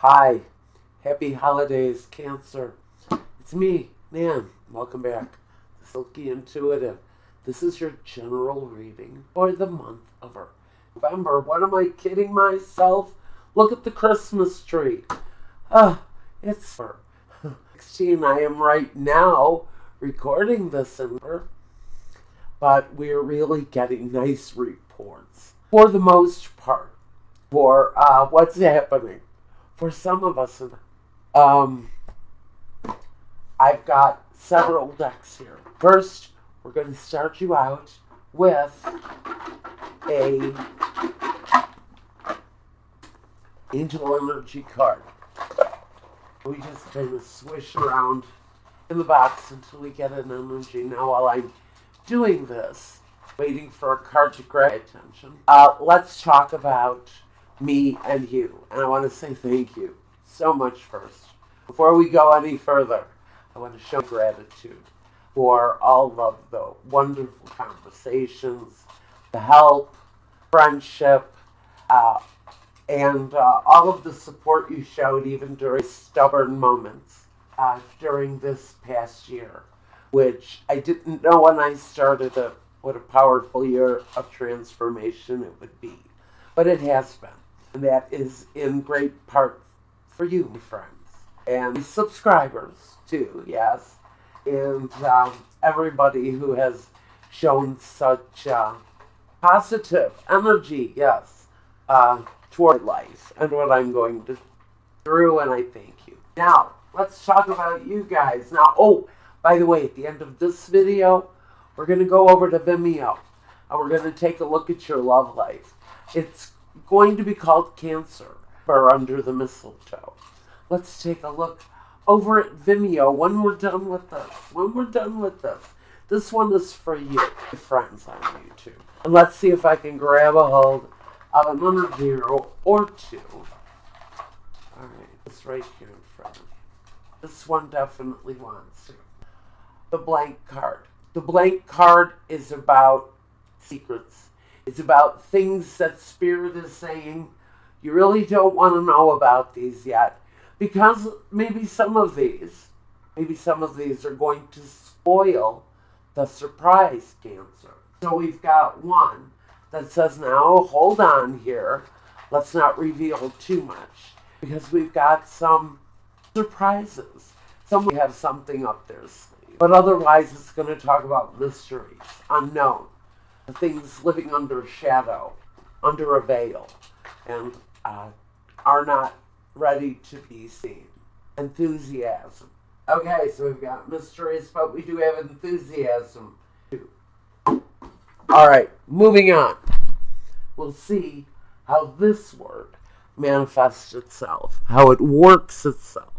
Hi, happy holidays, Cancer. It's me, Nan. Welcome back to Silky Intuitive. This is your general reading for the month of November. What am I kidding myself? Look at the Christmas tree. It's 16. I am right now recording this but we're really getting nice reports for the most part for what's happening. For some of us, I've got several decks here. First, we're going to start you out with a Angel Energy card. We just kind of swish around in the box until we get an energy. Now, while I'm doing this, waiting for a card to grab attention, let's talk about me and you. And I want to say thank you so much first. Before we go any further, I want to show gratitude for all of the wonderful conversations, the help, friendship, and all of the support you showed even during stubborn moments during this past year, which I didn't know when I started it what a powerful year of transformation it would be. But it has been. And that is in great part for you, my friends, and subscribers too, yes, and everybody who has shown such positive energy, yes, toward life and what I'm going to through, and I thank you. Now, let's talk about you guys. Now, by the way, at the end of this video, we're going to go over to Vimeo, and we're going to take a look at your love life. It's going to be called Cancer or Under the Mistletoe. Let's take a look over at Vimeo when we're done with this. This one is for you, my friends on YouTube. And let's see if I can grab a hold of an energy or two. Alright, it's right here in front of me. This one definitely wants to. The blank card. The blank card is about secrets. It's about things that Spirit is saying you really don't want to know about these yet, because maybe some of these are going to spoil the surprise, Cancer. So we've got one that says, now hold on here, let's not reveal too much, because we've got some surprises. We have something up their sleeve, but otherwise it's going to talk about mysteries, unknown, things living under shadow, under a veil, and are not ready to be seen. Enthusiasm. Okay, so we've got mysteries, but we do have enthusiasm too. Alright, moving on. We'll see how this word manifests itself, how it works itself,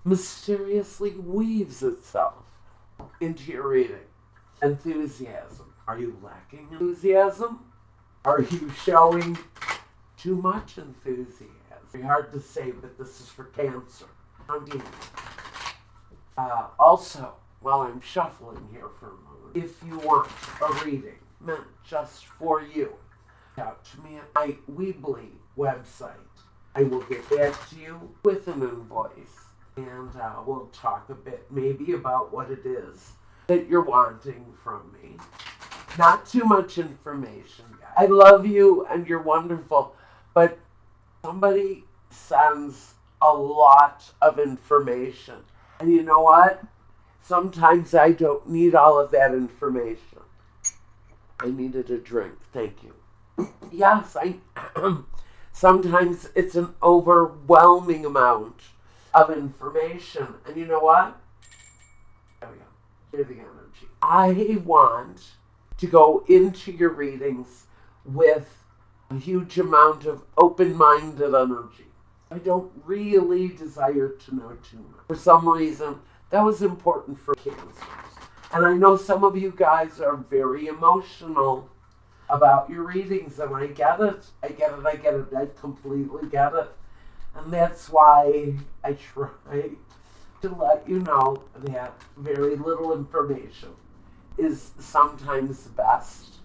mysteriously weaves itself into your reading. Enthusiasm. Are you lacking enthusiasm? Are you showing too much enthusiasm? Very hard to say, but this is for Cancer. Also, while I'm shuffling here for a moment, if you want a reading meant just for you, reach out to me at my Weebly website. I will get back to you with an invoice, and we'll talk a bit maybe about what it is that you're wanting from me. Not too much information, guys. I love you and you're wonderful, but somebody sends a lot of information. And you know what? Sometimes I don't need all of that information. I needed a drink. Thank you. Yes, sometimes it's an overwhelming amount of information. And you know what? There we go. Here's the energy. I want to go into your readings with a huge amount of open-minded energy. I don't really desire to know too much. For some reason, that was important for Cancers. And I know some of you guys are very emotional about your readings, and I get it. I completely get it. And that's why I try to let you know that very little information is sometimes best.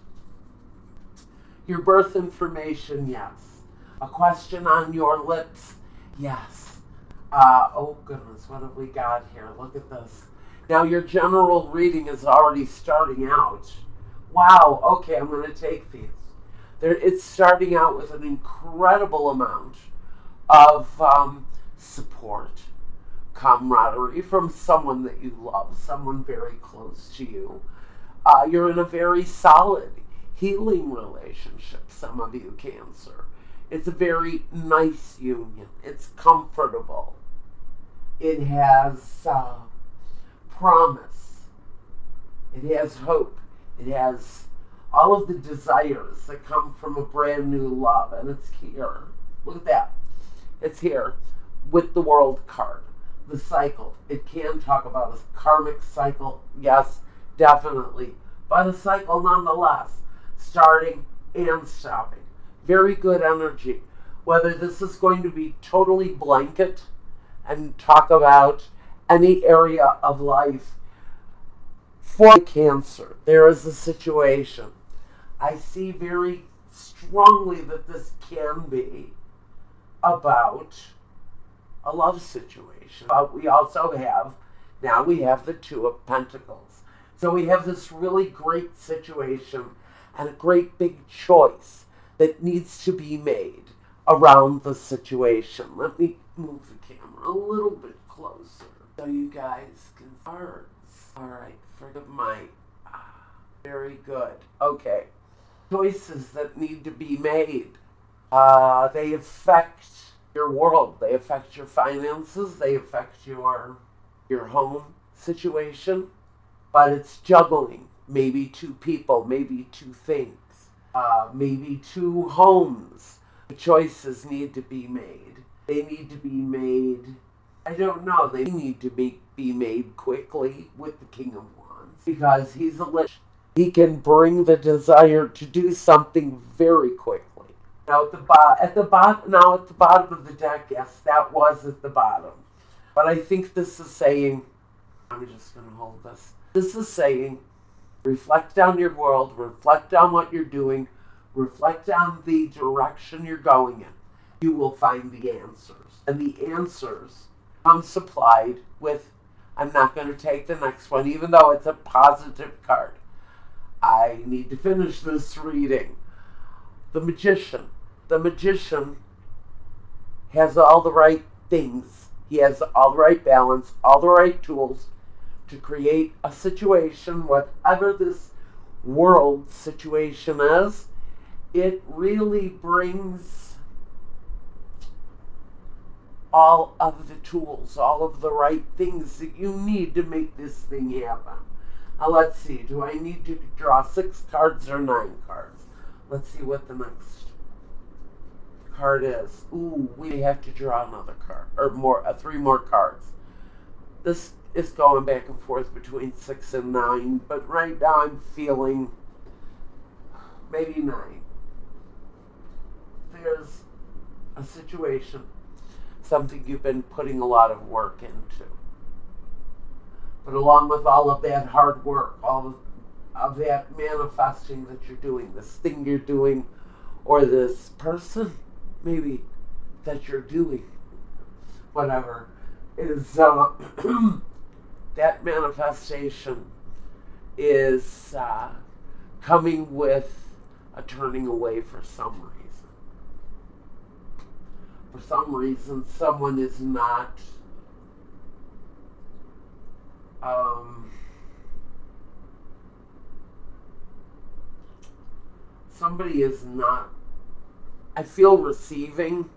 Your birth information, yes. A question on your lips, Yes. Oh goodness, what have we got here? Look at this. Now your general reading is already starting out. Wow, okay, I'm going to take these. It's starting out with an incredible amount of support, camaraderie from someone that you love, someone very close to you. You're in a very solid healing relationship, some of you Cancer. It's a very nice union. It's comfortable. It has promise. It has hope. It has all of the desires that come from a brand new love. And it's here. Look at that. It's here with the World card. The cycle. It can talk about a karmic cycle. Yes, definitely. But a cycle nonetheless. Starting and stopping. Very good energy. Whether this is going to be totally blanket and talk about any area of life for Cancer, there is a situation. I see very strongly that this can be about a love situation. But we also have, now we have the Two of Pentacles. So we have this really great situation and a great big choice that needs to be made around the situation. Let me move the camera a little bit closer so you guys can cards. All right, forgive my, very good. Okay, choices that need to be made. They affect your world. They affect your finances. They affect your home situation. But it's juggling. Maybe two people, maybe two things, maybe two homes. The choices need to be made. They need to be made, I don't know, they need to be made quickly with the King of Wands. Because he's a lich. He can bring the desire to do something very quickly. Now at the bottom of the deck, yes, that was at the bottom. But I think this is saying, I'm just going to hold this. This is saying, reflect on your world, reflect on what you're doing, reflect on the direction you're going in. You will find the answers. And the answers come supplied with, I'm not going to take the next one, even though it's a positive card. I need to finish this reading. The Magician. The Magician has all the right things. He has all the right balance, all the right tools to create a situation, whatever this world situation is. It really brings all of the tools, all of the right things that you need to make this thing happen. Now let's see, do I need to draw 6 cards or 9 cards? Let's see what the next card is. Ooh, we have to draw another card, or more, 3 more cards. This is going back and forth between 6 and 9, but right now I'm feeling maybe 9. There's a situation, something you've been putting a lot of work into. But along with all of that hard work, all of that manifesting that you're doing, this thing you're doing, or this person maybe that you're doing, whatever, is that manifestation is coming with a turning away for some reason. For some reason, someone is not somebody is not, I feel, receiving,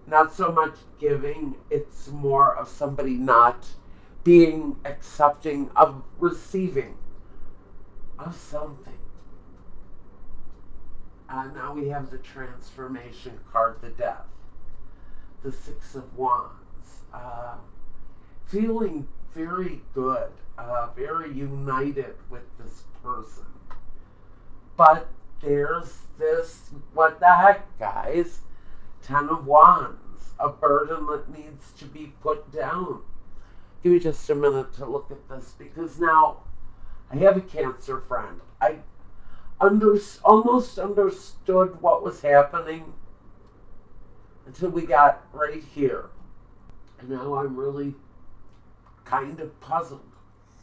not so much giving. It's more of somebody not being accepting of receiving of something. Now we have the transformation card, the Death, the 6 of Wands. Feeling very good, very united with this person. But there's this, what the heck, guys? 10 of Wands, a burden that needs to be put down. Give me just a minute to look at this, because now I have a Cancer friend. I almost understood what was happening, until we got right here. And now I'm really kind of puzzled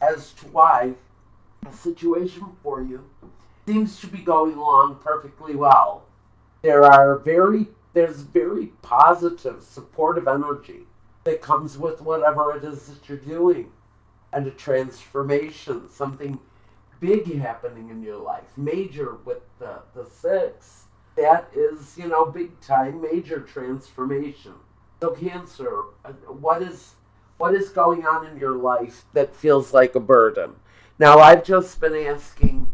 as to why a situation for you seems to be going along perfectly well. There's very positive, supportive energy that comes with whatever it is that you're doing, and a transformation, something big happening in your life, major with the six. That is, big time, major transformation. So Cancer, what is going on in your life that feels like a burden? Now, I've just been asking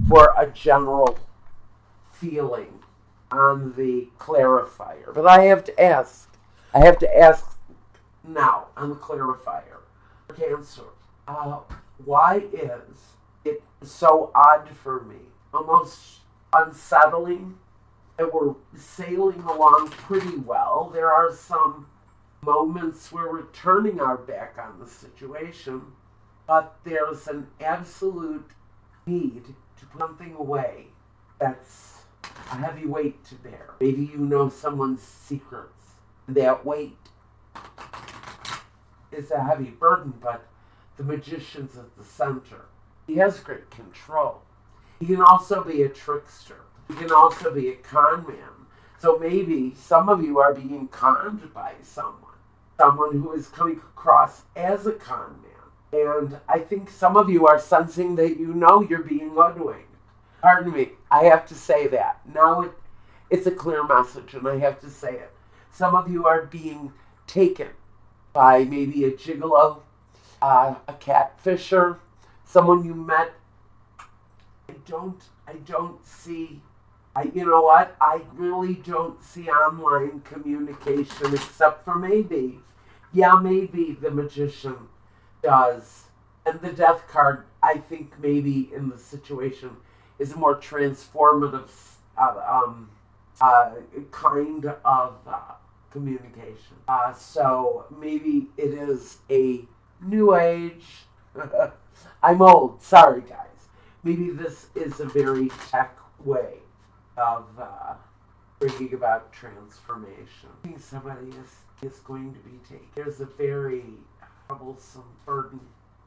for a general feeling on the clarifier, but I have to ask. Now on the clarifier. Cancer, why is it so odd for me, almost unsettling, that we're sailing along pretty well? There are some moments where we're turning our back on the situation, but there's an absolute need to put something away that's a heavy weight to bear. Maybe you know someone's secrets. That weight is a heavy burden, but the magician's at the center. He has great control. He can also be a trickster. He can also be a con man. So maybe some of you are being conned by someone who is coming across as a con man. And I think some of you are sensing that you're being hoodwinked. Pardon me, I have to say that. Now it's a clear message, and I have to say it. Some of you are being taken by maybe a gigolo, a catfisher, someone you met. I don't see, you know what? I really don't see online communication except for maybe the magician does. And the death card, I think maybe in the situation, is a more transformative kind of communication. So maybe it is a new age. I'm old. Sorry, guys. Maybe this is a very tech way of bringing about transformation. I think somebody is going to be taken. There's a very troublesome burden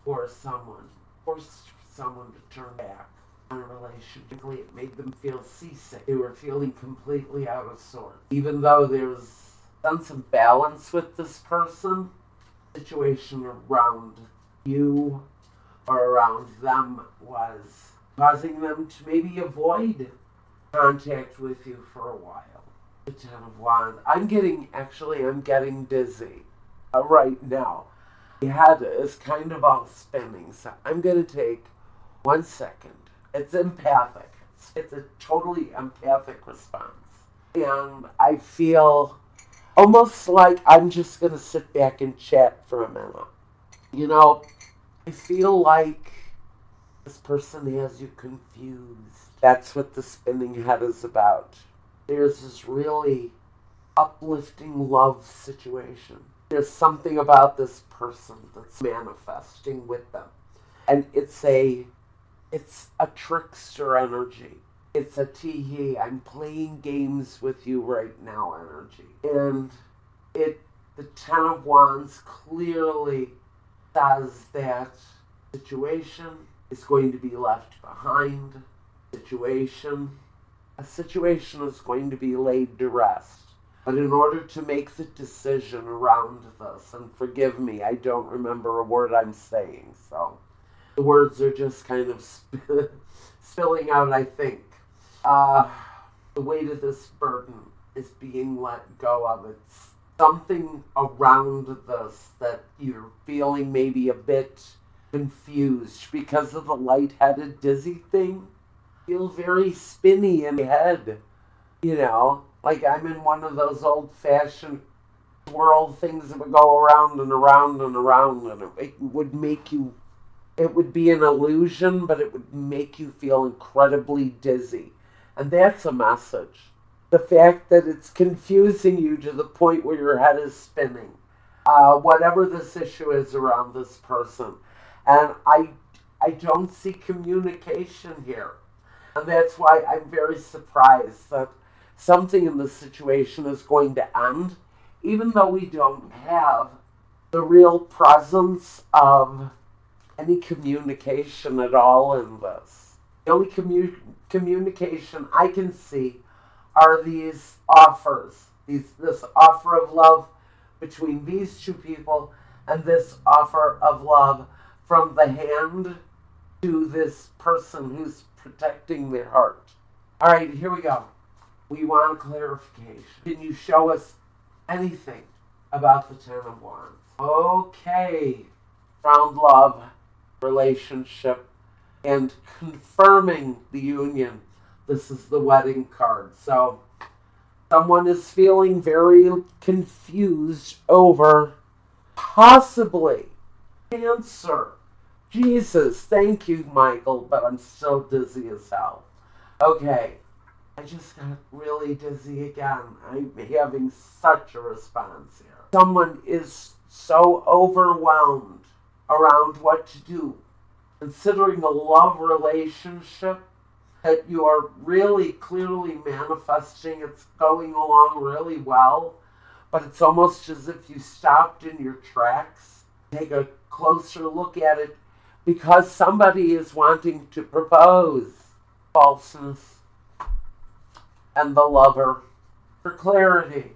for someone. Forced someone to turn back on a relationship. It made them feel seasick. They were feeling completely out of sorts. Even though there's some balance with this person, the situation around you or around them was causing them to maybe avoid contact with you for a while. The Ten of Wands. I'm getting dizzy right now. My head is kind of all spinning, so I'm going to take 1 second. It's empathic. It's a totally empathic response. And I feel almost like I'm just going to sit back and chat for a minute. I feel like this person has you confused. That's what the spinning head is about. There's this really uplifting love situation. There's something about this person that's manifesting with them. And it's a trickster energy. It's a tee-hee, I'm playing games with you right now energy. And the Ten of Wands clearly says that situation is going to be left behind. A situation is going to be laid to rest. But in order to make the decision around this, and forgive me, I don't remember a word I'm saying, so the words are just kind of spilling out, I think. The weight of this burden is being let go of. It's something around this that you're feeling maybe a bit confused because of the lightheaded, dizzy thing. Feel very spinny in your head, like I'm in one of those old-fashioned swirl things that would go around and around and around, and it would be an illusion, but it would make you feel incredibly dizzy. And that's a message. The fact that it's confusing you to the point where your head is spinning. Whatever this issue is around this person. And I don't see communication here. And that's why I'm very surprised that something in the situation is going to end, even though we don't have the real presence of any communication at all in this. The only communication I can see are these offers, this offer of love between these two people and this offer of love from the hand to this person who's protecting their heart. All right, here we go. We want a clarification. Can you show us anything about the Ten of Wands? Okay. Found love, relationship, and confirming the union. This is the wedding card. So someone is feeling very confused over possibly Cancer. Jesus, thank you, Michael, but I'm still dizzy as hell. Okay, I just got really dizzy again. I'm having such a response here. Someone is so overwhelmed around what to do, considering a love relationship that you are really clearly manifesting. It's going along really well, but it's almost as if you stopped in your tracks. Take a closer look at it because somebody is wanting to propose. Falseness and the Lover. For clarity,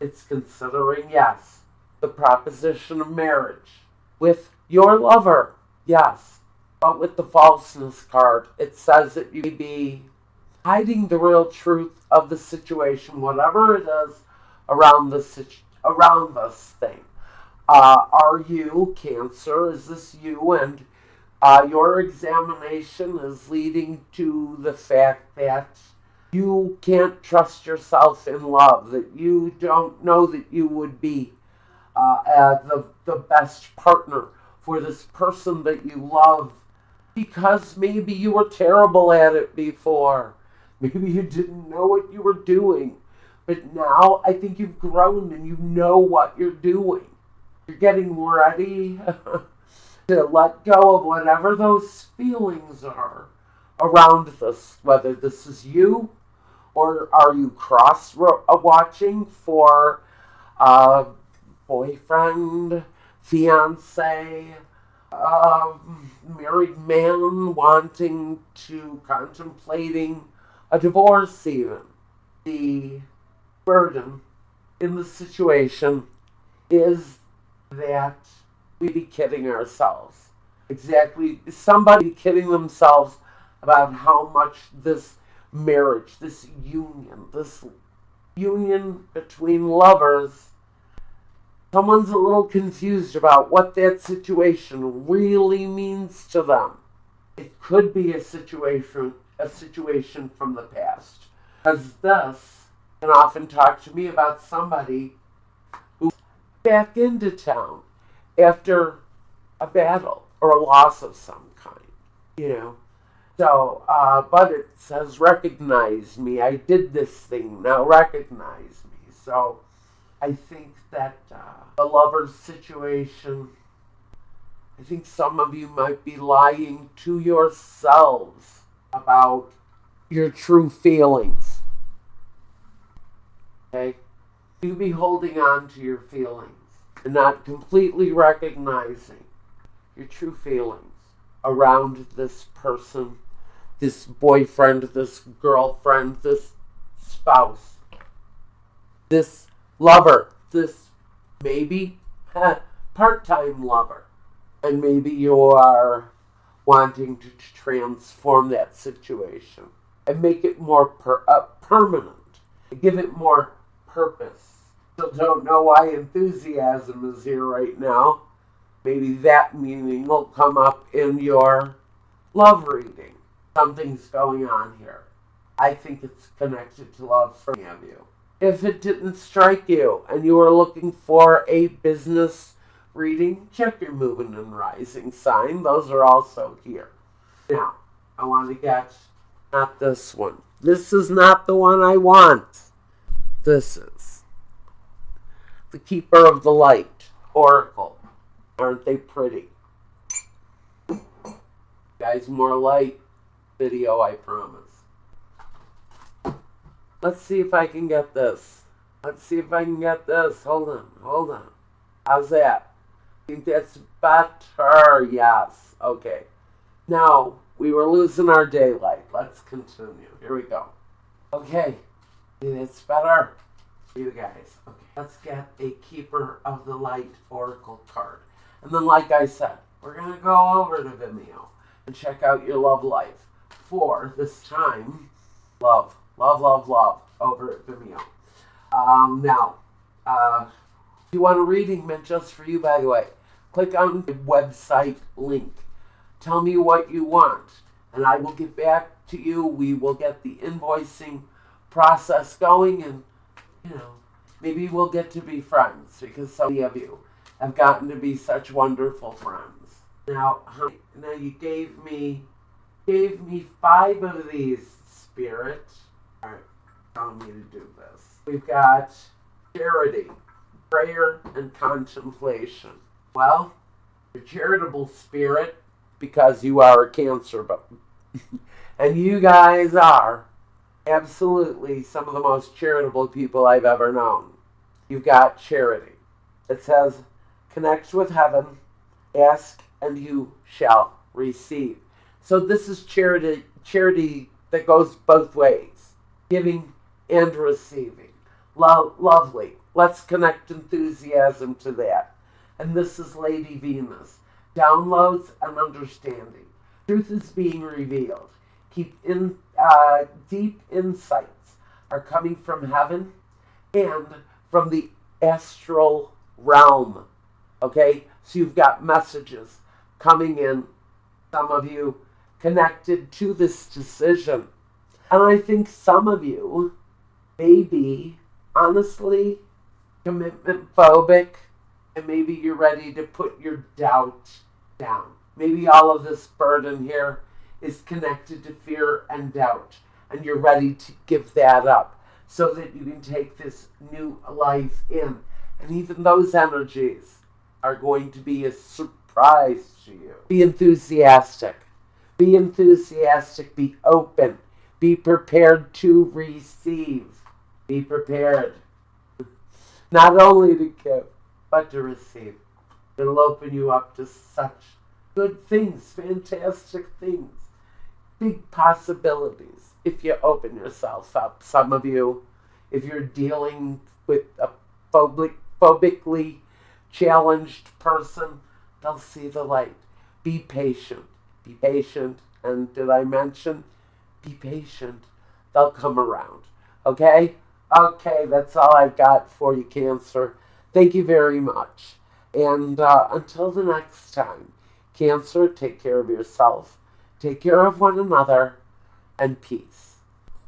it's considering, yes, the proposition of marriage with your lover, yes. But with the Falseness card, it says that you may be hiding the real truth of the situation, whatever it is around this thing. Are you Cancer? Is this you? And your examination is leading to the fact that you can't trust yourself in love, that you don't know that you would be the best partner for this person that you love, because maybe you were terrible at it before. Maybe you didn't know what you were doing. But now I think you've grown and you know what you're doing. You're getting ready to let go of whatever those feelings are around this, whether this is you or are you cross-watching for a boyfriend, fiance, married man wanting to contemplating a divorce even. The burden in the situation is that we be kidding ourselves. Exactly. Somebody kidding themselves about how much this marriage, this union between lovers, someone's a little confused about what that situation really means to them. It could be a situation from the past. Because this can often talk to me about somebody who's back into town after a battle or a loss of some kind, you know. So, but it says, recognize me. I did this thing. Now recognize me. So I think that the lover's situation, I think some of you might be lying to yourselves about your true feelings. Okay? You be holding on to your feelings and not completely recognizing your true feelings around this person, this boyfriend, this girlfriend, this spouse, this lover, this maybe part-time lover. And maybe you are wanting to transform that situation and make it more permanent, give it more purpose. Still don't know why enthusiasm is here right now. Maybe that meaning will come up in your love reading. Something's going on here. I think it's connected to love for many of you. If it didn't strike you and you were looking for a business reading, check your Moon and Rising sign. Those are also here. Now, I want to get not this one. This is not the one I want. This is the Keeper of the Light, Oracle. Aren't they pretty? Guys, more light video, I promise. Let's see if I can get this. Let's see if I can get this. Hold on, hold on. How's that? I think that's better. Yes. Okay. Now, we were losing our daylight. Let's continue. Here we go. Okay. It's better. You guys. Okay. Let's get a Keeper of the Light Oracle card. And then, like I said, we're going to go over to Vimeo and check out your love life for this time. Love, love, love, love over at Vimeo. Now, if you want a reading meant just for you, by the way, click on the website link. Tell me what you want, and I will get back to you. We will get the invoicing process going, and, maybe we'll get to be friends, because so many of you have gotten to be such wonderful friends. Now you gave me 5 of these, Spirit. All right, telling me to do this. We've got charity, prayer, and contemplation. Well, your charitable spirit, because you are a Cancer, and you guys are absolutely some of the most charitable people I've ever known. You've got charity. It says, connect with heaven, ask and you shall receive. So this is charity that goes both ways, giving and receiving. Lovely. Let's connect enthusiasm to that. And this is Lady Venus. Downloads and understanding. Truth is being revealed. Deep insights are coming from heaven and from the astral realm. Okay? So you've got messages coming in, some of you connected to this decision. And I think some of you may be, honestly, commitment phobic, and maybe you're ready to put your doubt down. Maybe all of this burden here is connected to fear and doubt, and you're ready to give that up so that you can take this new life in. And even those energies are going to be a surprise to you. Be enthusiastic. Be enthusiastic. Be open. Be prepared to receive. Be prepared not only to give, but to receive. It'll open you up to such good things, fantastic things, big possibilities if you open yourself up. Some of you, if you're dealing with a phobically challenged person, they'll see the light. Be patient. Be patient. And did I mention? Be patient. They'll come around. Okay? Okay, that's all I've got for you, Cancer. Thank you very much. And until the next time, Cancer, take care of yourself. Take care of one another. And peace.